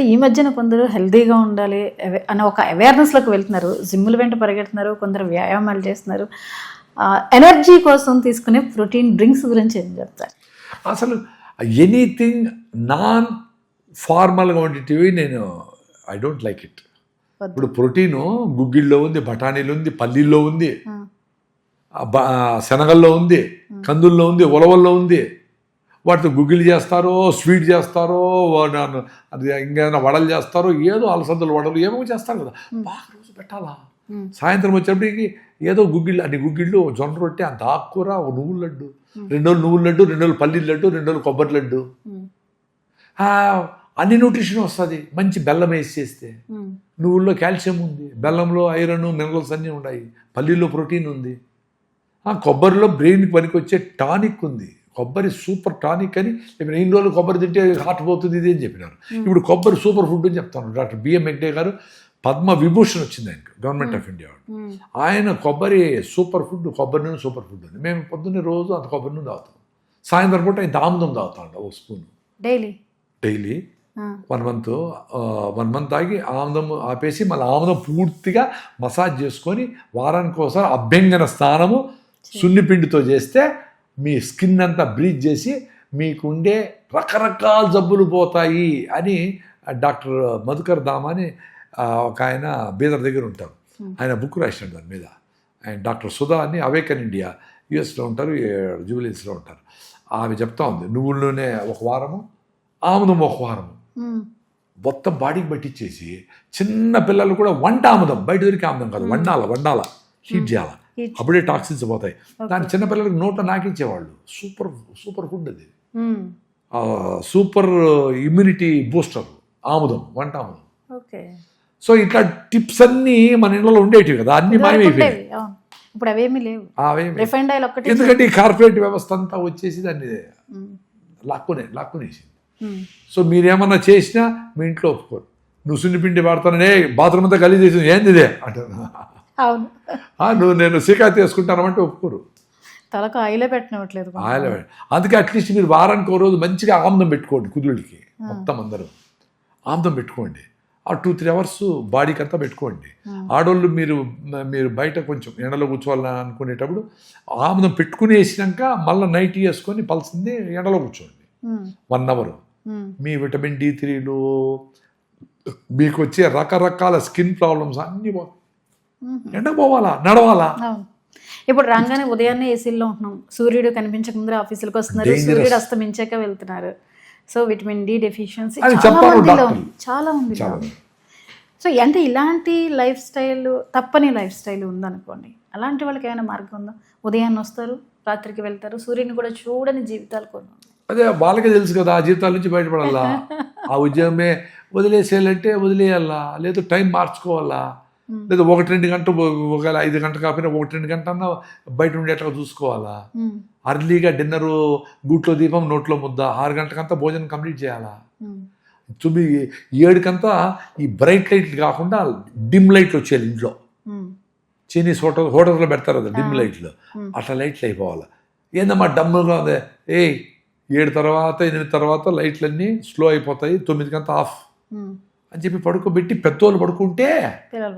అంటే ఈ మధ్యన కొందరు హెల్తీగా ఉండాలి అనే ఒక అవేర్నెస్లోకి వెళ్తున్నారు, జిమ్ముల వెంట పరిగెడుతున్నారు, కొందరు వ్యాయామాలు చేస్తున్నారు. ఎనర్జీ కోసం తీసుకునే ప్రోటీన్ డ్రింక్స్ గురించి ఏం చెప్తారు? అసలు ఎనీథింగ్ నాన్ ఫార్మల్గా ఉండేటివి నేను ఐ డోంట్ లైక్ ఇట్. ఇప్పుడు ప్రోటీను గుగ్గిళ్ళలో ఉంది, బఠానీలో ఉంది, పల్లీల్లో ఉంది, శనగల్లో ఉంది, కందుల్లో ఉంది, ఉలవల్లో ఉంది. వాటితో గుగ్గిళ్ళు చేస్తారో, స్వీట్ చేస్తారో, అది ఇంకేదైనా వడలు చేస్తారో, ఏదో అలసందలు వడలు ఏమో చేస్తారు కదా. బాగా రోజు పెట్టాలా. సాయంత్రం వచ్చేప్పటికి ఏదో గుగ్గిళ్ళు, అన్ని గుగ్గిళ్ళు, జొన్న రొట్టె, అంత ఆకుకూర, ఒక నువ్వుల లడ్డు, 2 రోజులు నువ్వుల లడ్డు, 2 రోజులు పల్లీల లడ్డు, 2 రోజులు కొబ్బరి లడ్డు. అన్ని న్యూట్రిషన్ వస్తుంది. మంచి బెల్లం వేసి చేస్తే. నువ్వుల్లో కాల్షియం ఉంది, బెల్లంలో ఐరన్ మినరల్స్ అన్నీ ఉన్నాయి, పల్లీలో ప్రోటీన్ ఉంది, కొబ్బరిలో బ్రెయిన్కి పనికొచ్చే టానిక్ ఉంది. కొబ్బరి సూపర్ టానిక్ అని ఇప్పుడు 2 రోజులు కొబ్బరి తింటే హార్ట్ పోతుంది ఇది అని చెప్పినారు. ఇప్పుడు కొబ్బరి సూపర్ ఫుడ్ అని చెప్తాను. డాక్టర్ బిఎం వెంకటే గారు పద్మ విభూషణ్ వచ్చింది ఆయనకు, గవర్నమెంట్ ఆఫ్ ఇండియా. ఆయన కొబ్బరి సూపర్ ఫుడ్, కొబ్బరి నూనె సూపర్ ఫుడ్ అని. మేము పొద్దున్నే రోజు అంత కొబ్బరి నూనె తాగుతాం. సాయంత్రం పూట ఇంత ఆముదం తాగుతాం ఒక స్పూన్ డైలీ. 1 మంత్ తాగి ఆముదం ఆపేసి మళ్ళీ ఆముదం పూర్తిగా మసాజ్ చేసుకొని వారానికి ఒకసారి అభ్యంగన స్నానము సున్నిపిండితో చేస్తే మీ స్కిన్ అంతా బ్రీచ్ చేసి మీకుండే రకరకాల జబ్బులు పోతాయి అని డాక్టర్ మధుకర్ దామ్ అని ఒక ఆయన బీదర్ దగ్గర ఉంటారు. ఆయన బుక్ రాసినాడు దాని మీద. ఆయన డాక్టర్ సుధా అని అవేకన్ ఇండియా, యుఎస్లో ఉంటారు, జూబిలీస్లో ఉంటారు. ఆమె చెప్తా ఉంది, నువ్వుల నూనె 1 వారము, ఆముదం 1 వారము, మొత్తం బాడీకి పట్టించేసి చిన్న పిల్లలు కూడా వంట ఆముదం, బయట దొరికి ఆముదం కాదు, వండాల హీట్ చేయాలి, అప్పుడే టాక్సిన్స్ పోతాయి. దాని చిన్నపిల్లలకి నోట్లో నాకించేవాళ్ళు. సూపర్ ఫుడ్ అది, సూపర్ ఇమ్యూనిటీ బూస్టర్ ఆముదం, వంట ఆముదం. సో ఇట్లా టిప్స్ అన్నీ మన ఇళ్ళలో ఉండేటివి కదా, అన్ని మాయమైపోయాయి. ఇప్పుడు అవేమీ లేవు. ఎందుకంటే ఈ కార్పొరేట్ వ్యవస్థ అంతా వచ్చేసి దాన్ని లాక్కునేసింది. సో మీరేమన్నా చేసినా మీ ఇంట్లో ఒప్పుకోరు. నువ్వు సున్నిపిండి వాడతాననే బాత్రూమ్ అంతా గలీజ్ చేసింది, ఏంది ఇదే అంటారు. నువ్వు నేను సికాయత్ చేసుకుంటానంటే ఒప్పుకోరు. తలకు ఆయిలే పెట్టినట్లేదు. అందుకే అట్లీస్ట్ మీరు వారానికి 1 రోజు మంచిగా ఆముదం పెట్టుకోండి. కుదురుడికి మొత్తం అందరూ ఆముదం పెట్టుకోండి. 2-3 అవర్స్ బాడీకి అంతా పెట్టుకోండి. ఆడోళ్ళు మీరు బయట కొంచెం ఎండలో కూర్చోవాలని అనుకునేటప్పుడు ఆముదం పెట్టుకునేసినాక మళ్ళీ నైట్ వేసుకొని పల్సింది ఎండలో కూర్చోండి 1 అవర్. మీ విటమిన్ D3లు, మీకు వచ్చే రకరకాల స్కిన్ ప్రాబ్లమ్స్ అన్నీ ఎండకు పోవాలా, నడవాలా. ఇప్పుడు రాగానే ఉదయాన్నే ఏసీల్లో ఉంటున్నాం, సూర్యుడు కనిపించక ముందర ఆఫీసులకు వస్తున్నారు, సూర్యుడు అస్తమించాక వెళ్తున్నారు. సో విటమిన్ డి డెఫిషియన్సీ చాలా ఉంది. సో అంటే ఇలాంటి లైఫ్ స్టైల్, తప్పని లైఫ్ స్టైల్ ఉందనుకోండి, అలాంటి వాళ్ళకి ఏమైనా మార్గం ఉందా? ఉదయాన్నే వస్తారు, రాత్రికి వెళ్తారు, సూర్యుని కూడా చూడని జీవితాలు కొన్ని. అదే వాళ్ళకే తెలుసు కదా, ఆ జీవితాల నుంచి బయటపడాలా. ఆ ఉద్యోగమే వదిలేసేయాలంటే వదిలేయాలా, లేదా టైం మార్చుకోవాలా, లేదా 1-2 గంటలు, ఒకవేళ 5 గంటలు కాకపోయినా 1-2 గంటలన్నా బయట ఉండేట్లా చూసుకోవాలా. అర్లీగా డిన్నరు, గూట్లో దీపం నోట్లో ముద్ద, 6 గంటలకంతా భోజనం కంప్లీట్ చేయాలా. 7-7కంతా ఈ బ్రైట్ లైట్లు కాకుండా డిమ్ లైట్లు వచ్చేయాలి ఇంట్లో. చైనీస్ హోటల్స్లో పెడతారు కదా డిమ్ లైట్లు, అట్లా లైట్లు అయిపోవాలి. ఏందమ్మా డమ్ముగా ఉంది, 7 తర్వాత 8 తర్వాత లైట్లన్నీ స్లో అయిపోతాయి, 9కంతా ఆఫ్ అని చెప్పి పడుకోబెట్టి పెద్దోళ్ళు పడుకుంటే పిల్లలు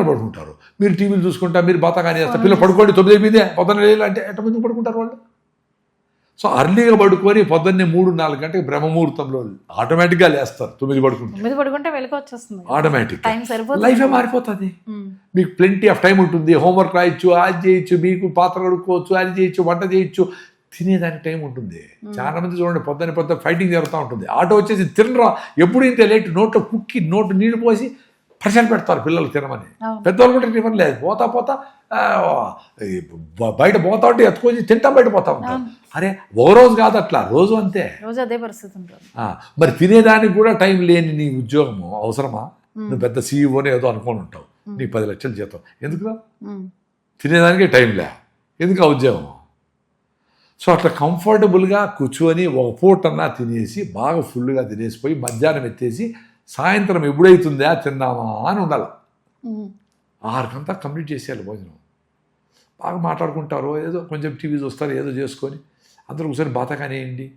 పడుకుంటారు. మీరు టీవీలు చూసుకుంటా, మీరు బాతకాని చేస్తారు, పిల్లలు పడుకోండి 9 అయిపోయిందే పొద్దున్న అంటే ఎంతమంది పడుకుంటారు వాళ్ళు. సో అర్లీగా పడుకొని పొద్దున్నే 3-4 గంటకి బ్రహ్మముహూర్తంలో ఆటోమేటిక్గా లేస్తారు. 9 పడుకుంటే ఆటోమేటిక్ లైఫే మారిపోతుంది. మీకు ప్లెంటీ ఆఫ్ టైం ఉంటుంది. హోంవర్క్ రాయొచ్చు, అది చేయొచ్చు, మీకు పాత్ర కడుక్కోవచ్చు, అది చేయొచ్చు, వంట చేయొచ్చు, తినేదానికి టైం ఉంటుంది. చాలా మంది చూడండి పొద్దున్న ఫైటింగ్ జరుగుతూ ఉంటుంది. ఆటో వచ్చేసి తినరా, ఎప్పుడు ఇంత లేట్, నోట్లో కుక్కి నోటు నీళ్ళు పోసి పరిచయం పెడతారు పిల్లలు తినమని. పెద్దవాళ్ళు కూడా టిఫిన్ లేదు, పోతా బయట పోతా ఉంటే ఎత్తుకొని తింటా బయట పోతా ఉంటారు. అరే ఓ రోజు కాదు, అట్లా రోజు అంతే, రోజు అదే పరిస్థితి ఉంటుంది. మరి తినేదానికి కూడా టైం లేని నీ ఉద్యోగము అవసరమా? నువ్వు పెద్ద సీఈఓనే ఏదో అనుకొని ఉంటావు, నీ 10 లక్షలు జీతం, ఎందుకురా? తినేదానికే టైం లే, ఎందుకు ఆ ఉద్యోగం? సో అట్లా కంఫర్టబుల్గా కూర్చొని ఒక పూటన్నా తినేసి బాగా ఫుల్గా తినేసిపోయి మధ్యాహ్నం ఎత్తేసి సాయంత్రం ఎప్పుడైతుందా తిందామా అని ఉండాలి. 6 కంప్లీట్ చేసేయాలి భోజనం. బాగా మాట్లాడుకుంటారు, ఏదో కొంచెం టీవీ చూస్తారు, ఏదో చేసుకొని అందరూ కూర్చొని బాతకానేయండి,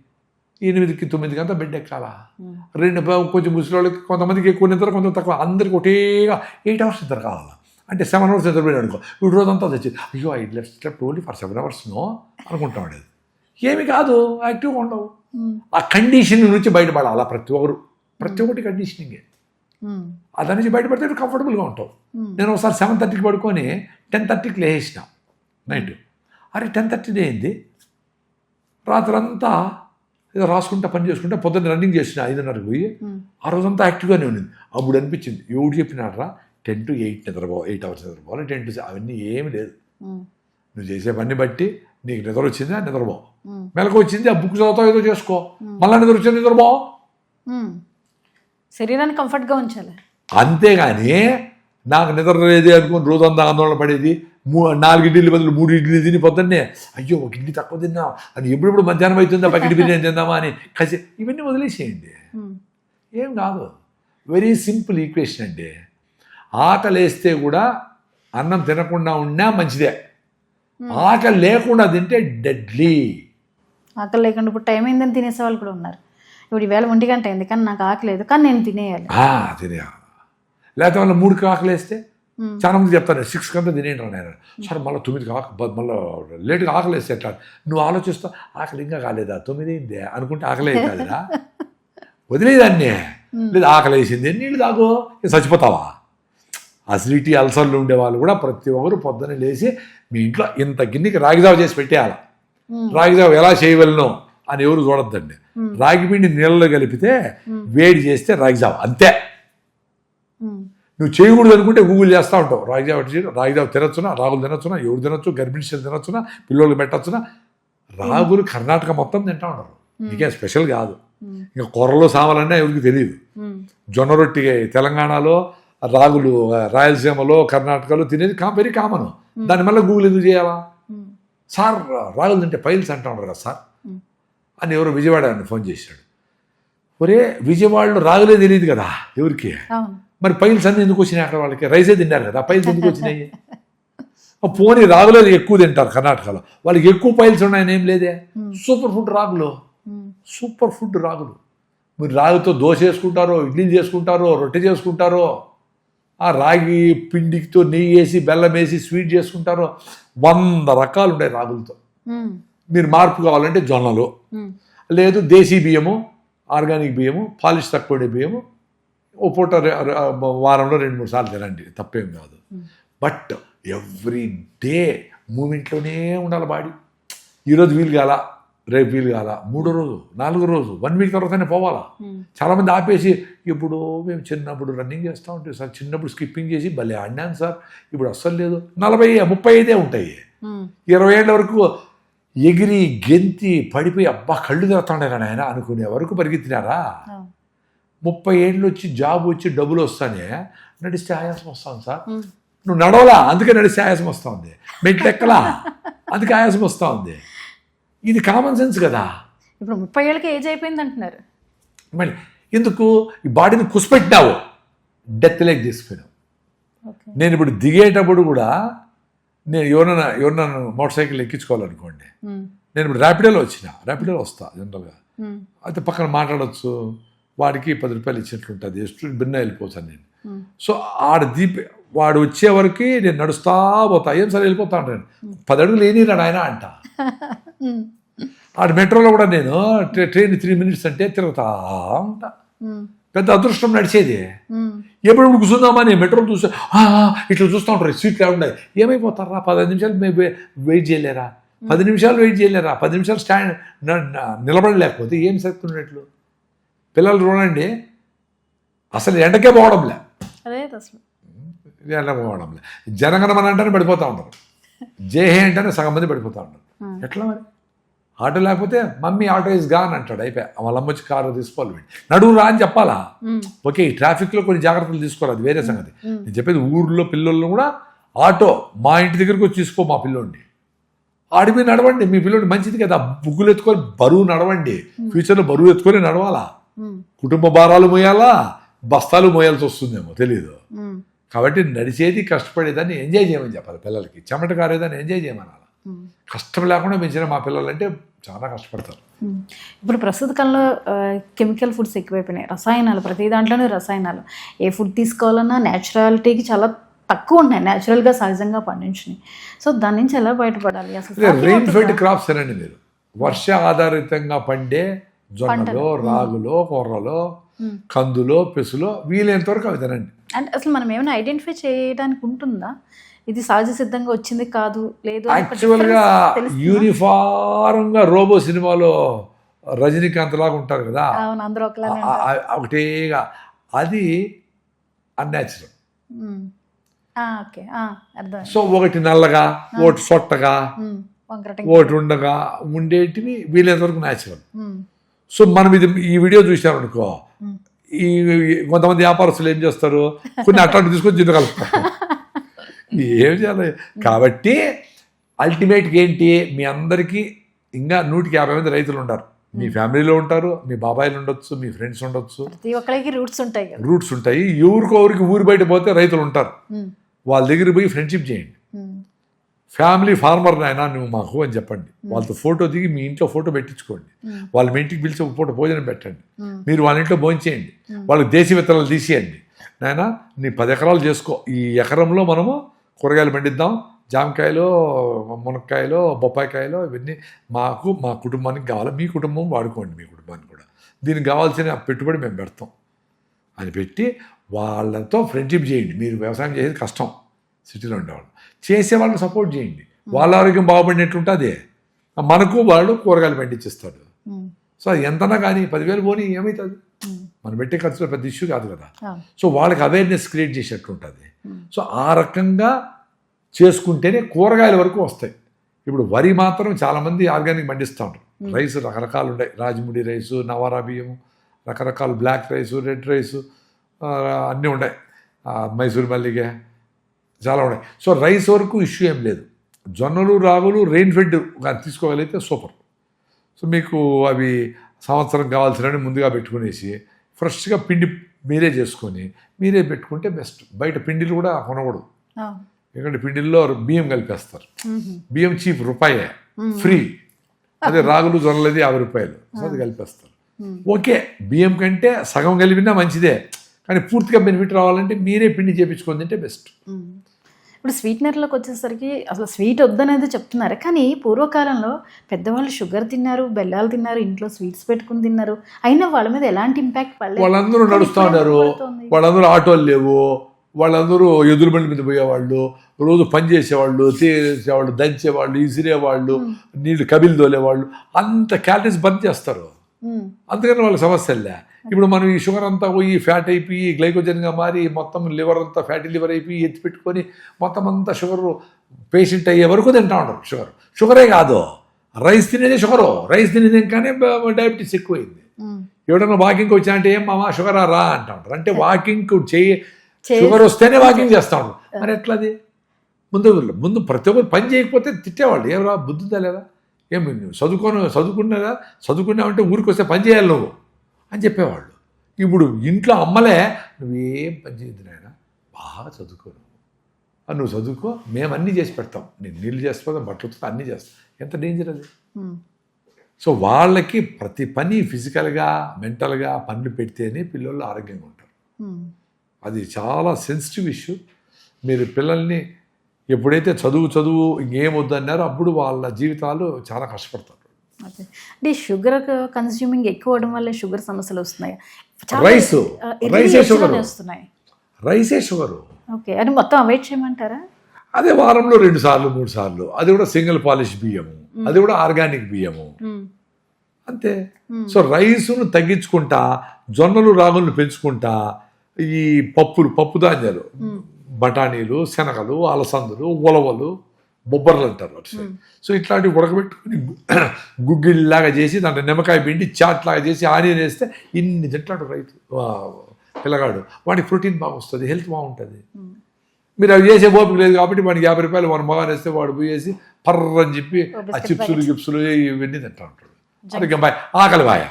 8కి 9కి అంతా బెడ్ ఎక్కాలా. కొంచెం ముసలి వాళ్ళకి కొంతమందికి ఎక్కువ నిద్ర, కొంత తక్కువ, అందరికి ఒకటేగా 8 hours నిద్ర కావాలా. అంటే 7 hours నిద్రపోయాడు అనుకో, ఇప్పుడు రోజంతా తెచ్చి అయ్యో I slept only for 7 hours అనుకుంటాం. ఏమి కాదు, యాక్టివ్గా ఉండవు. ఆ కండిషన్ నుంచి బయటపడాలి ప్రతి ఒక్కటి కండిషనింగే. దాని నుంచి బయటపడితే కంఫర్టబుల్గా ఉంటావు. నేను ఒకసారి 7:30కి పడుకొని 10:30కి లేచిన నైట్. అరే 10:30 అయింది, రాత్రంతా ఏదో రాసుకుంటా పని చేసుకుంటా పొద్దున్న రన్నింగ్ చేసిన 5:30కి పోయి ఆ రోజంతా యాక్టివ్గానే ఉన్నది. అప్పుడు అనిపించింది ఎవడు చెప్పినారా 10 to 8 నిద్రపోవాలి, 8 hours నిద్రపోవాలి, 10 to 7 అవన్నీ ఏమి లేదు. నువ్వు చేసే పని బట్టి నీకు నిద్ర వచ్చింది ఆ నిద్రపో, మెలకు వచ్చింది ఆ బుక్ చదువుతావు ఏదో చేసుకో, మళ్ళీ నిద్ర వచ్చింది నిద్రపో. శరీరాన్ని కంఫర్ట్గా ఉంచాలి. అంతేగాని నాకు నిద్ర లేదే అనుకుని రోజంతా ఆందోళన పడేది, 4 ఇడ్లీలు బదులు 3 ఇడ్లీ తిని పొద్దున్నే అయ్యో 1 ఇడ్లీ తక్కువ తిన్నా అని, ఎప్పుడెప్పుడు మధ్యాహ్నం అవుతుందా బకెట్ బిర్యానీ తిందామా అని కసి, ఇవన్నీ వదిలేసేయండి. ఏం కాదు, వెరీ సింపుల్ ఈక్వేషన్ అండి. ఆకలి వేస్తే కూడా అన్నం తినకుండా ఉన్నా మంచిదే, ఆకలి లేకుండా తింటే డెడ్లీ. ఆకలి లేకుండా ఇప్పుడు టైం అయిందని తినేసే వాళ్ళు కూడా ఉన్నారు. ఇప్పుడు ఈవేళ 1 గంట అయింది కానీ నాకు ఆకలి లేదు, కానీ నేను తినేయాలి. తినేయాలి. లేకపోతే వాళ్ళ 3కి ఆకలి వేస్తే చాలా మంది చెప్తాను 6 కంతా తినేయండి నేను. సరే మళ్ళీ 9కి మళ్ళీ లేట్గా ఆకలి వేస్తే ఎట్లా? నువ్వు ఆలోచిస్తావు ఆకలి ఇంకా కాలేదా, 9 అయిందే అనుకుంటే ఆకలి కాదురా, వదిలేదాన్ని. లేదు ఆకలి వేసింది నీళ్ళు తాగు, చచ్చిపోతావా? అసిడిటీ అల్సర్లు ఉండే వాళ్ళు కూడా ప్రతి ఒక్కరు పొద్దున్నే లేచి మీ ఇంట్లో ఇంత గిన్నెకి రాగిజావ చేసి పెట్టేయాలి. రాగిజావ ఎలా చేయవలను అని ఎవరు చూడొద్దండి. రాగి పిండి నీళ్ళలో కలిపితే వేడి చేస్తే రాగిజావ అంతే. నువ్వు చేయకూడదు అనుకుంటే గూగుల్ చేస్తూ ఉంటావు, రాగిజావ తినొచ్చునా, రాగులు తినొచ్చునా, ఎవరు తినొచ్చు, గర్భిణీలు తినొచ్చునా, పిల్లలకు పెట్టచ్చునా. రాగులు కర్ణాటక మొత్తం తింటా ఉంటారు, నీకేం స్పెషల్ కాదు. ఇంకా కూరలో సామాలన్నా ఎవరికి తెలియదు. జొన్న రొట్టి తెలంగాణలో, రాగులు రాయలసీమలో, కర్ణాటకలో తినేది వెరీ కామన్. దాని వల్ల గూగుల్ ఎందుకు చేయాలా? సార్ రాగులు తింటే పైల్స్ అంటా ఉంటారు కదా సార్ అని ఎవరో విజయవాడ అని ఫోన్ చేశాడు. ఒరే విజయవాడలో రాగులే తెలియదు కదా ఎవరికి, మరి పైల్స్ అన్నీ ఎందుకు వచ్చినాయి అక్కడ? వాళ్ళకి రైసే తిన్నారు కదా, పైల్స్ ఎందుకు వచ్చినాయి? పోనీ రాగులే ఎక్కువ తింటారు కర్ణాటకలో, వాళ్ళకి ఎక్కువ పైల్స్ ఉన్నాయని ఏం లేదే. సూపర్ ఫుడ్ రాగులు, సూపర్ ఫుడ్ రాగులు. మీరు రాగితో దోశ చేసుకుంటారో, ఇడ్లీలు చేసుకుంటారో, రొట్టె చేసుకుంటారో, ఆ రాగి పిండితో నెయ్యి వేసి బెల్లం వేసి స్వీట్ చేసుకుంటారో, 100 రకాలు ఉంటాయి రాగులతో. మీరు మార్పు కావాలంటే జొన్నలు, లేదు దేశీ బియ్యము, ఆర్గానిక్ బియ్యము, పాలిష్ తక్కువ బియ్యము, ఓ పూట వారంలో 2-3 సార్లు తినండి, తప్పేం కాదు. బట్ ఎవ్రీ డే మూమెంట్లోనే ఉండాలి బాడీ. ఈరోజు వీలు కాల, రేపు వీలు కాల, 3వ రోజు 4వ రోజు 1 వీక్ తర్వాతనే పోవాలా. చాలామంది ఆపేసి ఇప్పుడు మేము చిన్నప్పుడు రన్నింగ్ చేస్తూ ఉంటే సార్, చిన్నప్పుడు స్కిప్పింగ్ చేసి భలే ఆడినాను సార్, ఇప్పుడు అస్సలు లేదు. 40-35 ఉంటాయి. 20 ఏళ్ళ వరకు ఎగిరి గెంతి పడిపోయి అబ్బా కళ్ళు తిరుగుతాండారా నాయన అనుకునే వరకు పరిగెత్తినారా. 30 ఏళ్ళు వచ్చి జాబ్ వచ్చి డబ్బులు వస్తానే నడిస్తే ఆయాసం వస్తుంది సార్. నువ్వు నడవలా అందుకే నడిస్తే ఆయాసం వస్తూ ఉంది, మెట్లు ఎక్కలా అందుకే ఆయాసం వస్తూ ఉంది. ఇది కామన్ సెన్స్ కదా. ఇప్పుడు 30 ఏళ్ళకి ఏజ్ అయిపోయింది అంటున్నారు. మళ్ళీ ఎందుకు ఈ బాడీని కుసిపెట్టినావు, డెత్ లెగ్ తీసుకుపోయినావు. నేను ఇప్పుడు దిగేటప్పుడు కూడా నేను ఎవరన్నా మోటార్ సైకిల్ ఎక్కించుకోవాలనుకోండి, నేను ఇప్పుడు ర్యాపిడోలో ర్యాపిడోలో వస్తా జనరల్గా, అయితే పక్కన మాట్లాడవచ్చు, వాడికి 10 రూపాయలు ఇచ్చినట్లుంటుంది, స్టూడెంట్ భిన్న వెళ్ళిపోతాను నేను. సో వాడు వచ్చే వరకు నేను నడుస్తా పోతా, ఏం సరే వెళ్ళిపోతాను నేను, 10 అడుగులు ఏనిరాడు ఆయన అంట. ఆడు మెట్రోలో కూడా నేను ట్రైన్ 3 minutes అంటే తిరుగుతా ఉంటా. పెద్ద అదృష్టం నడిచేది. ఎప్పుడు కూర్చుందామని మెట్రోలు చూస్తే ఇట్లా చూస్తూ ఉంటారు, సీట్లు ఉన్నాయి, ఏమైపోతారా 15 నిమిషాలు వెయిట్ చేయలేరా, 10 నిమిషాలు వెయిట్ చేయలేరా, 10 నిమిషాలు స్టాండ్ నిలబడలేకపోతే ఏం శక్తున్నట్లు. పిల్లలు చూడండి అసలు ఎండకే పోవడంలే, ఎండ పోవడంలే. జనగణమన అంటేనే పడిపోతూ ఉంటారు, జేహే అంటేనే సగం మంది పడిపోతూ ఉంటారు. ఎట్లా మరి? ఆటో లేకపోతే మమ్మీ ఆటో ఇస్ గాన్ అంటాడు, అయిపోయా వాళ్ళ అమ్మ వచ్చి కారు తీసుకోవాలి, నడువు రా అని చెప్పాలా. ఓకే ఈ ట్రాఫిక్లో కొన్ని జాగ్రత్తలు తీసుకోవాలి, అది వేరే సంగతి. నేను చెప్పేది ఊర్లో పిల్లలను కూడా ఆటో మా ఇంటి దగ్గరికి వచ్చి తీసుకో మా పిల్లోడిని, ఆడిపోయి నడవండి, మీ పిల్లోడి మంచిది కదా, బుగ్గులు ఎత్తుకొని బరువు నడవండి, ఫ్యూచర్లో బరువు ఎత్తుకొని నడవాలా, కుటుంబ భారాలు మోయాలా, బస్తాలు మోయాల్సి వస్తుందేమో తెలియదు. కాబట్టి నడిచేది కష్టపడేదాన్ని ఎంజాయ్ చేయమని చెప్పాలి పిల్లలకి, చెమట కారేదాన్ని ఎంజాయ్ చేయమనాలి. కష్టం లేకుండా పెంచిన మా పిల్లలంటే చాలా కష్టపడతారు. ఇప్పుడు ప్రస్తుత కాలంలో కెమికల్ ఫుడ్స్ ఎక్కువైపోయినాయి, రసాయనాలు, ప్రతి దాంట్లోనే రసాయనాలు. ఏ ఫుడ్ తీసుకోవాలన్నా న్యాచురాలిటీకి చాలా తక్కువ ఉన్నాయి, న్యాచురల్గా సహజంగా పండించినాయి. సో దాని నుంచి ఎలా బయటపడాలి అసలు? రెయిన్ ఫెడ్ క్రాప్స్ అనండి మీరు, వర్ష ఆధారితంగా పండే జొన్నలో, రాగులో, కొర్రలో, కందులో, పెసులో వీలైనంత వరకు అవి తినండి. అంటే అసలు మనం ఏమైనా ఐడెంటిఫై చేయడానికి ఉంటుందా, ఇది సహజ సిద్ధంగా వచ్చింది కాదు లేదు? యాక్చువల్గా యూనిఫారంగా రోబో సినిమాలో రజనీకాంత్ లాగా ఉంటారు కదా, అందరూ ఒకటేగా, అది అన్యాచురల్. సో ఒకటి నల్లగా, ఒకటి సొట్టగా, ఒకటి ఉండగా ఉండేటివి వీలైనంత వరకు న్యాచురల్. సో మనం ఈ వీడియో చూసామనుకో, ఈ కొంతమంది వ్యాపారస్తులు ఏం చేస్తారు, కొన్ని అట్లాంటి తీసుకొని జిన్ను కలుపుతారు. ఏం చేయాలి? కాబట్టి అల్టిమేట్గా ఏంటి, మీ అందరికీ ఇంకా 150 మంది రైతులు ఉంటారు. మీ ఫ్యామిలీలో ఉంటారు, మీ బాబాయిలు ఉండొచ్చు, మీ ఫ్రెండ్స్ ఉండొచ్చు, ప్రతి ఒక్కరికి రూట్స్ ఉంటాయి. ఎవరికొరికి ఊరు బయట పోతే రైతులు ఉంటారు, వాళ్ళ దగ్గర పోయి ఫ్రెండ్షిప్ చేయండి. ఫ్యామిలీ ఫార్మర్ నాయనా నువ్వు మాకు అని చెప్పండి, వాళ్ళతో ఫోటో దిగి మీ ఇంట్లో ఫోటో పెట్టించుకోండి, వాళ్ళ మీ ఇంటికి పిలిచి ఒక పూట భోజనం పెట్టండి, మీరు వాళ్ళ ఇంట్లో భోజనం చేయండి, వాళ్ళకి దేశీ విత్తనాలు తీసేయండి. నాయనా నీ 10 ఎకరాలు చేసుకో, ఈ ఎకరంలో మనము కూరగాయలు పండిద్దాం, జామకాయలు, మునక్కాయలు, బొప్పాయికాయలు, ఇవన్నీ మాకు మా కుటుంబానికి కావాలి, మీ కుటుంబం వాడుకోండి, మీ కుటుంబానికి కూడా దీనికి కావాల్సిన పెట్టుబడి మేము పెడతాం అని పెట్టి వాళ్ళతో ఫ్రెండ్షిప్ చేయండి. మీరు వ్యవసాయం చేసేది కష్టం, సిటీలో ఉండేవాళ్ళు చేసేవాళ్ళని సపోర్ట్ చేయండి, వాళ్ళ ఆరోగ్యం బాగుపడినట్లుంటుంది, మనకు వాళ్ళు కూరగాయలు పండించిస్తాడు. సో ఎంతనా కానీ 10,000 పోనీ ఏమవుతుంది, మనం పెట్టే ఖర్చులో పెద్ద ఇష్యూ కాదు కదా. సో వాళ్ళకి అవేర్నెస్ క్రియేట్ చేసేట్టు ఉంటుంది. సో ఆ రకంగా చేసుకుంటేనే కూరగాయల వరకు వస్తాయి. ఇప్పుడు వరి మాత్రం చాలామంది ఆర్గానిక్ పండిస్తూ ఉంటారు. రైస్ రకరకాలు ఉన్నాయి, రాజముడి రైసు, నవారా బియ్యము, రకరకాల బ్లాక్ రైసు, రెడ్ రైసు అన్నీ ఉన్నాయి, మైసూర్ మల్లిగ చాలా ఉన్నాయి. సో రైస్ వరకు ఇష్యూ ఏం లేదు. జొన్నలు, రాగులు రెయిన్ ఫెడ్ తీసుకోగలిగితే సూపర్. సో మీకు అవి సంవత్సరం కావాల్సినవి ముందుగా పెట్టుకునేసి ఫ్రెష్గా పిండి మీరే చేసుకొని మీరే పెట్టుకుంటే బెస్ట్. బయట పిండిలు కూడా కొనకూడదు, ఎందుకంటే పిండిల్లో బియ్యం కలిపేస్తారు. బియ్యం చీప్, రూపాయే ఫ్రీ. అదే రాగులు, జొన్నలది 50 రూపాయలు. సో అది కలిపేస్తారు. ఓకే, బియ్యం కంటే సగం కలిపినా మంచిదే, కానీ పూర్తిగా బెనిఫిట్ రావాలంటే మీరే పిండి చేయించుకొని తింటే బెస్ట్. ఇప్పుడు స్వీట్నర్లోకి వచ్చేసరికి అసలు స్వీట్ వద్దనేది చెప్తున్నారు, కానీ పూర్వకాలంలో పెద్దవాళ్ళు షుగర్ తిన్నారు, బెల్లాలు తిన్నారు, ఇంట్లో స్వీట్స్ పెట్టుకుని తిన్నారు, అయినా వాళ్ళ మీద ఎలాంటి ఇంపాక్ట్ పడలేదు. వాళ్ళందరూ నడుస్తూ ఉన్నారు, వాళ్ళందరూ ఆటోలు లేవు, వాళ్ళందరూ ఎదురు బండి మీద పోయేవాళ్ళు, రోజు పని చేసేవాళ్ళు, తీసేవాళ్ళు, దంచేవాళ్ళు, ఇసిరేవాళ్ళు, నీళ్ళు కబిలు తోలేవాళ్ళు, అంత క్యాలరీస్ బంద్ చేస్తారు. అందుకని వాళ్ళ సమస్యలే. ఇప్పుడు మనం ఈ షుగర్ అంతా పోయి ఫ్యాట్ అయిపోయి గ్లైకోజన్గా మారి మొత్తం లివర్ అంతా ఫ్యాటీ లివర్ అయిపోయి ఎత్తి పెట్టుకొని మొత్తం అంతా షుగర్ పేషెంట్ అయ్యే వరకు తింటా ఉంటారు. షుగరే కాదు, రైస్ తినేదే షుగరు, రైస్ తినేది కానీ డయాబెటీస్ ఎక్కువైంది. ఎవడన్నా వాకింగ్కి వచ్చా అంటే ఏం మామా షుగరా రా అంటా ఉంటారు. అంటే వాకింగ్ షుగర్ వస్తేనే వాకింగ్ చేస్తూ ఉంటారు. మరి ఎట్లది? ముందు ప్రతి ఒక్కరు పని చేయకపోతే తిట్టేవాళ్ళు, ఏమరా బుద్ధిందా లేదా, ఏం చదువుకున్నావంటే ఊరికి వస్తే పని చేయాలి నువ్వు అని చెప్పేవాళ్ళు. ఇప్పుడు ఇంట్లో అమ్మలే నువ్వేం పని చేయద్దు నాయన, బాగా చదువుకోను, నువ్వు చదువుకో, మేము అన్నీ చేసి పెడతాం, నేను నీళ్ళు చేస్తాం, బట్టలు అన్నీ చేస్తాం. ఎంత డేంజర్ అది. సో వాళ్ళకి ప్రతి పని ఫిజికల్గా, మెంటల్గా పనులు పెడితేనే పిల్లలు ఆరోగ్యంగా ఉంటారు. అది చాలా సెన్సిటివ్ ఇష్యూ. మీరు పిల్లల్ని ఎప్పుడైతే చదువు ఇంకేం వద్దన్నారో అప్పుడు వాళ్ళ జీవితాలు చాలా కష్టపడతారు. అంటే షుగర్ కన్స్యూమింగ్ ఎక్కువ అవడం వల్ల షుగర్ సమస్యలు వస్తున్నాయి. రైసే షుగరు. ఓకే, అది మొత్తం అవాయిడ్ చేయమంటారా? అదే వారంలో 2 సార్లు 3 సార్లు, అది కూడా సింగిల్ పాలిష్ బియ్యము, అది కూడా ఆర్గానిక్ బియ్యము, అంతే. సో రైసును తగ్గించుకుంటా, జొన్నలు, రాగులను పెంచుకుంటా, ఈ పప్పు ధాన్యాలు, బఠానీలు, శనగలు, అలసందులు, ఉలవలు, బొబ్బర్లు అంటారు అటు సైడ్. సో ఇట్లాంటివి ఉడకబెట్టుకుని గుగ్గిళ్ళలాగా చేసి దాంట్లో నిమ్మకాయ పిండి చాట్ లాగా చేసి ఆనియన్ వేస్తే ఇన్ని తింటాడు రైతు పిల్లగాడు. వాడికి ప్రోటీన్ బాగా వస్తుంది, హెల్త్ బాగుంటుంది. మీరు అవి చేసే ఓపిక లేదు కాబట్టి వాడికి 50 రూపాయలు మన మగాని వేస్తే వాడు పోయేసి పర్రని చెప్పి ఆ చిప్సులు ఇవన్నీ తింటా ఉంటాడు. ఆరోగ్యం బాయ్, ఆకలి బాయ,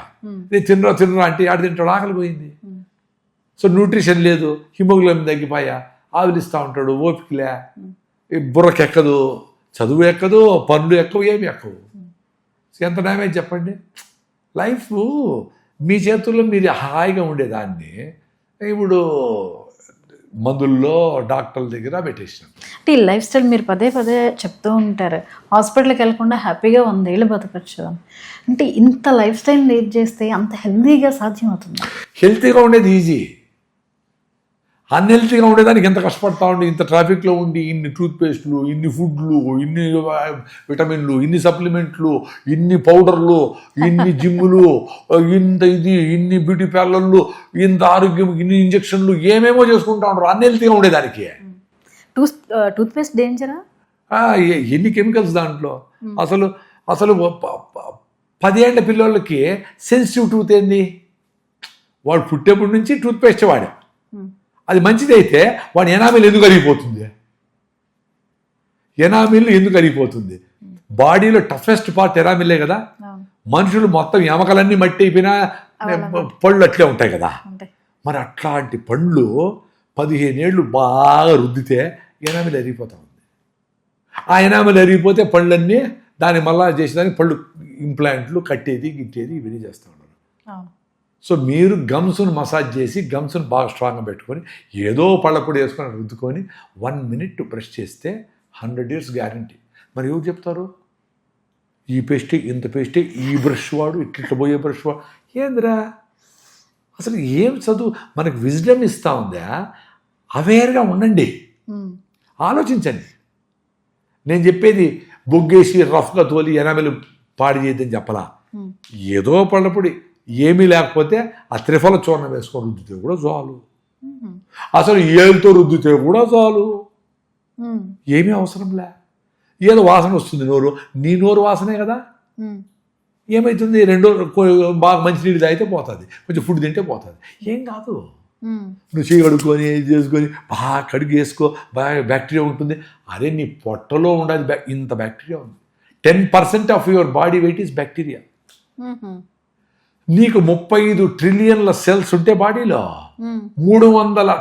తినరా అంటే ఆడు తింటాడు, ఆకలి పోయింది. సో న్యూట్రిషన్ లేదు, హిమోగ్లోబిన్ తగ్గిపోయా, ఆవిలిస్తూ ఉంటాడు, ఓపికలే, బుర్రకి ఎక్కదు, చదువు ఎక్కదు, పనులు ఎక్కవు, ఏమి ఎక్కవు. ఎంత డ్యామేజ్ చెప్పండి. లైఫ్ మీ చేతుల్లో మీరు హాయిగా ఉండేదాన్ని ఇప్పుడు మందుల్లో డాక్టర్ల దగ్గర పెట్టేసినాం. అంటే ఈ లైఫ్ స్టైల్ మీరు పదే పదే చెప్తూ ఉంటారు, హాస్పిటల్కి వెళ్ళకుండా హ్యాపీగా 100 ఏళ్ళు బతకచ్చు అని. అంటే ఇంత లైఫ్ స్టైల్ లీడ్ చేస్తే అంత హెల్తీగా సాధ్యమవుతుంది? హెల్తీగా ఉండేది ఈజీ, అన్హెల్తీగా ఉండేదానికి ఎంత కష్టపడతా ఉండి, ఇంత ట్రాఫిక్లో ఉండి ఇన్ని టూత్పేస్ట్లు, ఇన్ని ఫుడ్లు, ఇన్ని విటమిన్లు, ఇన్ని సప్లిమెంట్లు, ఇన్ని పౌడర్లు, ఇన్ని జిమ్ములు, ఇన్ని బ్యూటీ పార్లర్లు, ఇంత ఆరోగ్యం, ఇన్ని ఇంజక్షన్లు, ఏమేమో చేసుకుంటా ఉంటారు అన్హెల్తీగా ఉండేదానికి. టూత్పేస్ట్ డేంజరా? ఎన్ని కెమికల్స్ దాంట్లో. అసలు 10 ఏళ్ల పిల్లలకి సెన్సిటివ్ టూత్ ఏంది? వాడు పుట్టేప్పటి నుంచి టూత్పేస్ట్ వాడే. అది మంచిదైతే వాడి ఎనామిల్ ఎందుకు అరిగిపోతుంది? ఎనామిల్ ఎందుకు అరిగిపోతుంది? బాడీలో టఫెస్ట్ పార్ట్ ఎనామిల్లే కదా. మనుషులు మొత్తం ఎమకలన్నీ మట్టి అయిపోయినా పళ్ళు అట్లే ఉంటాయి కదా. మరి అట్లాంటి పళ్ళు 15 ఏళ్ళు బాగా రుద్దితే ఎనామిల్ అరిగిపోతా ఉంది. ఆ ఎనామిల్ అరిగిపోతే పళ్ళన్నీ దాన్ని మళ్ళా చేసేదానికి పళ్ళు ఇంప్లాంట్లు కట్టేది గిట్టేది ఇవన్నీ చేస్తూ ఉన్నారు. సో మీరు గమ్స్ను మసాజ్ చేసి గమ్స్ను బాగా స్ట్రాంగ్గా పెట్టుకొని ఏదో పళ్ళపొడి వేసుకొని రుద్దుకొని 1 మినిట్ బ్రష్ చేస్తే 100 years గ్యారంటీ. మరి ఎవరు చెప్తారు ఈ పేస్టే ఇంత పేస్టే ఈ బ్రష్ వాడు ఇట్లా పోయే బ్రష్ వాడు? ఏందిరా అసలు ఏం చదువు మనకు విజ్డమ్ ఇస్తూ ఉందా? అవేర్గా ఉండండి, ఆలోచించండి. నేను చెప్పేది బొగ్గేసి రఫ్గా తోలి ఎనామిల్ పాడు చేయద్దని చెప్పలా. ఏదో పళ్ళపొడి ఏమీ లేకపోతే ఆ త్రిఫల చూర్ణం వేసుకొని రుద్దితే కూడా చాలు. అసలు ఏళ్ళతో రుద్దితే కూడా చాలు, ఏమీ అవసరంలే. ఏదో వాసన వస్తుంది నోరు, నీ నోరు వాసనే కదా. ఏమవుతుంది? 2 బాగా మంచినీళ్ళు తాగితే పోతుంది, కొంచెం ఫుడ్ తింటే పోతుంది, ఏం కాదు. నువ్వు చేయి కడుక్కొని చేసుకొని బాగా కడిగి వేసుకో, బాగా బ్యాక్టీరియా ఉంటుంది. అరే నీ పొట్టలో ఉండదు ఇంత బ్యాక్టీరియా ఉంది. 10% of your body weight is bacteria. నీకు 35 ట్రిలియన్ల సెల్స్ ఉంటే బాడీలో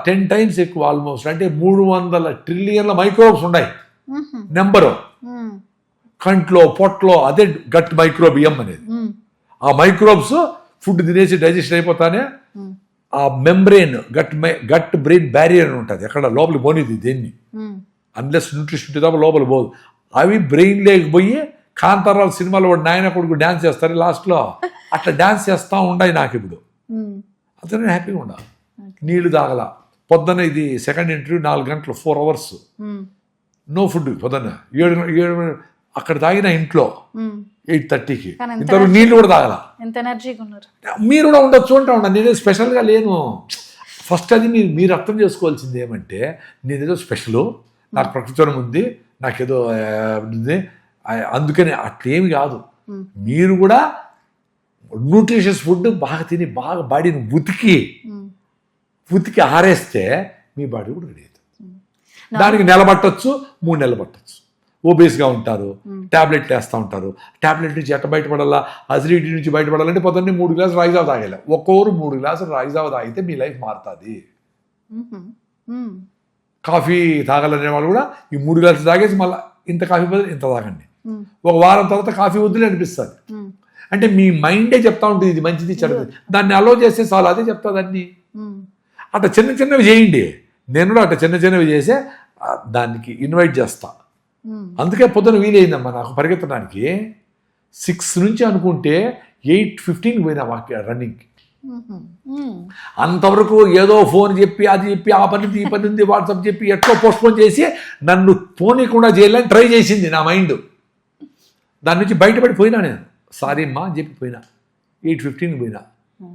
10 times ఎక్కువ ఆల్మోస్ట్, అంటే 300 ట్రిలియన్ల మైక్రోబ్స్ ఉన్నాయి నెంబరు కంట్లో పొట్టలో. అదే గట్ మైక్రోబియం అనేది. ఆ మైక్రోబ్స్ ఫుడ్ తినేసి డైజెషన్ అయిపోతానే ఆ మెంబ్రెయిన్ గట్ బ్రెయిన్ బ్యారియర్ అని ఉంటుంది, ఎక్కడ లోపలికి పోనిది దేన్ని, అన్లెస్ న్యూట్రిషన్ ఉంటే తప్ప లోపల పోదు. అవి బ్రెయిన్ లేకపోయి కాంతారావు సినిమాలో వాడు నాయన కొడుకు డ్యాన్స్ చేస్తారు లాస్ట్లో, అట్లా డ్యాన్స్ చేస్తూ ఉండాలి. నాకు ఇప్పుడు అతనే హ్యాపీగా ఉండాలి. నీళ్లు తాగల పొద్దున్న, ఇది సెకండ్ ఇంటర్వ్యూ 4 గంటలు 4 hours నో ఫుడ్. పొద్దున్న 7 అక్కడ తాగిన ఇంట్లో 8:30కి ఇంతవరకు నీళ్ళు కూడా తాగల. మీరు కూడా ఉండొచ్చు అంటా ఉండాలి. నేనే స్పెషల్గా లేను. ఫస్ట్ అది మీరు అర్థం చేసుకోవాల్సింది ఏమంటే, నేనేదో స్పెషల్, నాకు ప్రకృతం ఉంది, నాకేదో ఉంది, అందుకని అట్లేమి కాదు. మీరు కూడా న్యూట్రిషియస్ ఫుడ్ బాగా తిని బాగా బాడీని ఉతికి ఆరేస్తే మీ బాడీ కూడా రెడీ అవుతుంది. దానికి నెల పట్టచ్చు, 3 నెలలు పట్టచ్చు. ఓబేస్గా ఉంటారు, ట్యాబ్లెట్లు వేస్తూ ఉంటారు. ట్యాబ్లెట్ నుంచి ఎట్ట బయటపడాలా, అసిడిటీ నుంచి బయటపడాలంటే పొద్దున్నే 3 గ్లాసులు రాగి జావ తాగేలా. ఒక్కొక్కరు 3 గ్లాసులు రాగి జావ తాగితే మీ లైఫ్ మారుతుంది. కాఫీ తాగాలనే వాళ్ళు కూడా ఈ 3 గ్లాసులు తాగేసి మళ్ళీ ఇంత కాఫీ బదులు ఇంత తాగండి. ఒక వారం తర్వాత కాఫీ వద్దులే అనిపిస్తుంది. అంటే మీ మైండే చెప్తా ఉంటుంది ఇది మంచిది చెడ్డది, దాన్ని అలో చేస్తే చాలు, అదే చెప్తా దాన్ని. అట్లా చిన్నవి చేయండి. నేను కూడా అట్లా చిన్నవి చేసే దానికి ఇన్వైట్ చేస్తా. అందుకే పొద్దున వీలైందమ్మా నాకు పరిగెత్తడానికి. 6 నుంచి అనుకుంటే 8:15 పోయినా రన్నింగ్కి. అంతవరకు ఏదో ఫోన్ చెప్పి అది చెప్పి ఆ పని ఈ పని ఉంది వాట్సాప్ చెప్పి ఎట్లా పోస్ట్పోన్ చేసి నన్ను పోనీకుండా చేయాలని ట్రై చేసింది నా మైండ్. దాని నుంచి బయటపడి పోయినా నేను. సారీ అమ్మా అని చెప్పి పోయినా. 8:15 పోయినా,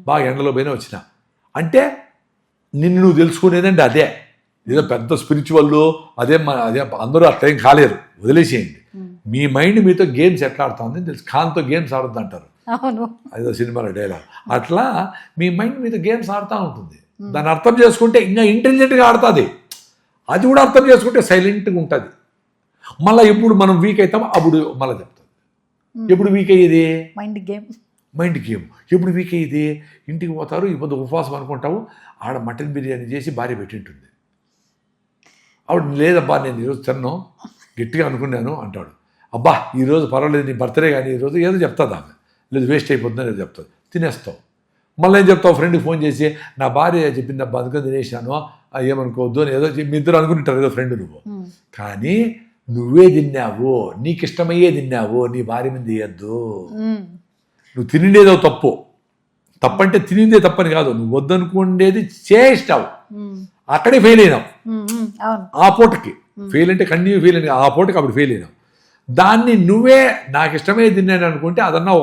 బాగా ఎండలో పోయినా వచ్చిన. అంటే నిన్ను నువ్వు తెలుసుకునేదండి అదే. ఏదో పెద్ద స్పిరిచువల్ అదే అందరూ అట్లా ఏం కాలేరు, వదిలేసేయండి. మీ మైండ్ మీతో గేమ్స్ ఎట్లా ఆడుతూ ఉందని తెలుసు. ఖాన్తో గేమ్స్ ఆడద్దు అంటారు, అదో సినిమాలో డైలాగ్. అట్లా మీ మైండ్ మీద గేమ్స్ ఆడుతూ ఉంటుంది. దాన్ని అర్థం చేసుకుంటే ఇంకా ఇంటెలిజెంట్గా ఆడుతుంది. అది కూడా అర్థం చేసుకుంటే సైలెంట్గా ఉంటుంది. మళ్ళీ ఎప్పుడు మనం వీక్ అవుతామో అప్పుడు మళ్ళీ చెప్తుంది. ఎప్పుడు వీక్ అయ్యేది? Mind game. ఎప్పుడు వీక్ అయ్యేది? ఇంటికి పోతారు, ఈ పొద్దు ఉపవాసం అనుకుంటావు, ఆడ మటన్ బిర్యానీ చేసి భార్య పెట్టింటుంది. ఆవిడ లేదబ్బా నేను ఈరోజు తిన్నాను గట్టిగా అనుకున్నాను అంటాడు. అబ్బా ఈరోజు పర్వాలేదు నీ బర్త్డే కానీ ఈరోజు ఏదో చెప్తుంది ఆమె, లేదు వేస్ట్ అయిపోతుందని ఏదో చెప్తుంది, తినేస్తావు. మళ్ళీ ఏం చెప్తావు, ఫ్రెండ్కి ఫోన్ చేసి నా భార్య చెప్పింది అబ్బా అందుకని తినేసాను ఏమనుకోవద్దు అని ఏదో మీ ఇద్దరు అనుకుంటారు ఏదో ఫ్రెండ్ నువ్వు. కానీ నువ్వే తిన్నావు, నీకు ఇష్టమయ్యే తిన్నావు, నీ భార్య మీద తీయద్దు. నువ్వు తినిండేదో తప్పు, తప్పంటే తినిందే తప్పని కాదు, నువ్వు వద్దనుకుండేది చేస్తావు, అక్కడే ఫెయిల్ అయినావు. ఆ పూటకి ఫెయిల్ అంటే కంటిన్యూ ఫెయిల్ అని, ఆ పూటకి అప్పుడు ఫెయిల్ అయినావు. దాన్ని నువ్వే నాకు ఇష్టమే తిన్నాను అనుకుంటే అదన్నా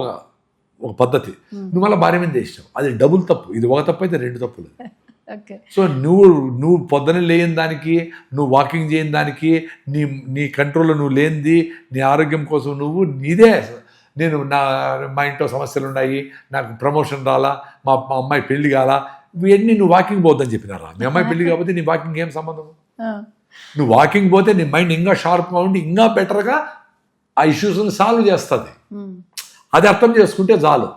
ఒక పద్ధతి, నువ్వు మళ్ళీ భార్య మీద చేసావు, అది డబుల్ తప్పు. ఇది ఒక తప్పు అయితే రెండు తప్పులు. సో నువ్వు పొద్దున లేని దానికి, నువ్వు వాకింగ్ చేయని దానికి, నీ కంట్రోల్లో నువ్వు లేనిది, నీ ఆరోగ్యం కోసం నువ్వు నీదే, నేను మా ఇంట్లో సమస్యలు ఉన్నాయి, నాకు ప్రమోషన్ రాలా, మా అమ్మాయి పెళ్లి కాలా, ఇవన్నీ నువ్వు వాకింగ్ పోద్దని చెప్పినారా? మీ అమ్మాయి పెళ్లి కాకపోతే నీ వాకింగ్ ఏం సంబంధం? నువ్వు వాకింగ్ పోతే నీ మైండ్ ఇంకా షార్ప్గా ఉండి ఇంకా బెటర్గా ఆ ఇష్యూస్ని సాల్వ్ చేస్తుంది. అది అర్థం చేసుకుంటే చాలు.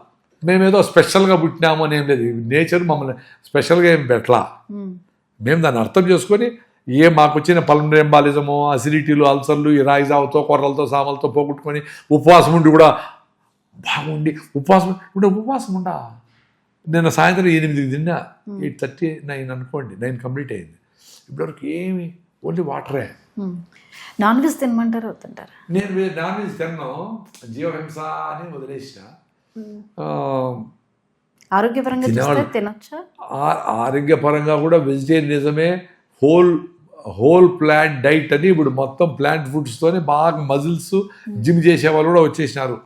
మేమేదో స్పెషల్గా పుట్టినాము అని ఏం లేదు, నేచర్ మమ్మల్ని స్పెషల్గా ఏం పెట్టలా. మేము దాన్ని అర్థం చేసుకొని మాకు వచ్చిన పల్మనరీ ఎంబాలిజము, అసిడిటీలు, అల్సర్లు, ఈ రాగి జావతో, కొర్రలతో, సామలతో పోగొట్టుకొని ఉపవాసం ఉండి కూడా బాగుండి ఉపవాసం ఉండా. నిన్న సాయంత్రం 8కి తిన్నా, 8:39 అనుకోండి, 9 కంప్లీట్ అయింది. ఇప్పటివరకు ఏమి ఓన్లీ వాటరే. నాన్ వెజ్ తినమంటారు వద్దంటారు? నేను నాన్ వెజ్ తిన్నాను, జీవహింస అని వదిలేసిన. ఆరోగ్యపరంగా తినొచ్చా? ఆరోగ్యపరంగా కూడా వెజిటేరియనిజమే, హోల్ ప్లాంట్ డైట్ అని ఇప్పుడు మొత్తం ప్లాంట్ ఫుడ్స్తోనే బాగా మజిల్స్ జిమ్ చేసేవాళ్ళు కూడా వచ్చేసినారు.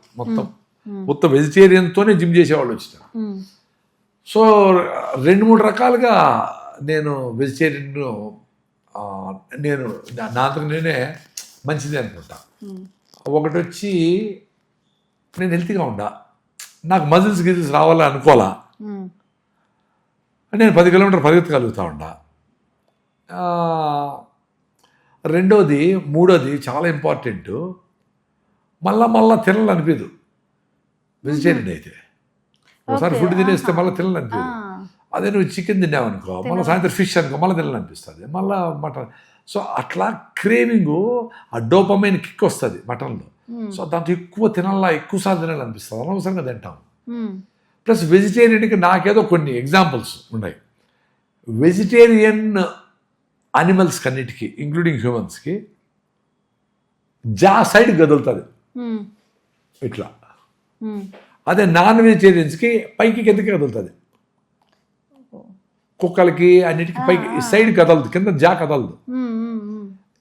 మొత్తం వెజిటేరియన్తోనే జిమ్ చేసేవాళ్ళు వచ్చినారు. సో 2-3 రకాలుగా నేను వెజిటేరియన్, నేను నాతో నేనే మంచిది అనుకుంటా. ఒకటి వచ్చి నేను హెల్తీగా ఉండా, నాకు మజిల్స్ రావాలని అనుకోవాలా, నేను 10 కిలోమీటర్లు పరిగెత్తగలుగుతా ఉండా. మూడోది చాలా ఇంపార్టెంట్, మళ్ళా తినాలనిపించదు వెజిటేరియన్ అయితే. ఒకసారి ఫుడ్ తినేస్తే మళ్ళీ తినాలనిపించదు. అదే నువ్వు చికెన్ తిన్నావనుకో, మళ్ళీ సాయంత్రం ఫిష్ అనుకో, మళ్ళీ తినాలనిపిస్తుంది, మళ్ళీ మటన్. సో అట్లా క్రేవింగ్, ఆ డోపమైన్ కిక్ వస్తుంది మటన్లో. సో దాంతో ఎక్కువసార్లు తినాలనిపిస్తుంది, అనవసరంగా తింటాం. ప్లస్ వెజిటేరియన్కి నాకేదో కొన్ని ఎగ్జాంపుల్స్ ఉన్నాయి. వెజిటేరియన్ అనిమల్స్కి అన్నిటికీ ఇంక్లూడింగ్ హ్యూమన్స్కి సైడ్ కదులుతుంది ఇట్లా. అదే నాన్ వెజిటేరియన్స్కి పైకి కిందకి కదులుతుంది. కుక్కలకి అన్నిటికీ పైకి సైడ్ కదలదు, కింద కదలదు.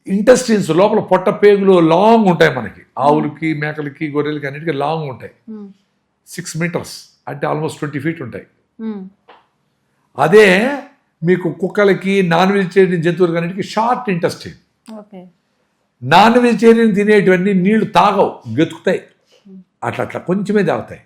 ఇంటెస్టిన్స్ లోపల పొట్ట పేగులు లాంగ్ ఉంటాయి మనకి, ఆవులకి, మేకలకి, గొర్రెలకి అన్నిటికీ లాంగ్ ఉంటాయి. 6 meters అంటే ఆల్మోస్ట్ 20 feet ఉంటాయి. అదే మీకు కుక్కలకి, నాన్ వెజిటేరియన్ జంతువులకి అన్నిటికీ షార్ట్ ఇంటెస్టిన్. నాన్ వెజిటేరియన్ తినేటివన్నీ నీళ్లు తాగవు, గతుకుతాయి, అట్లా కొంచెమే తాగుతాయి.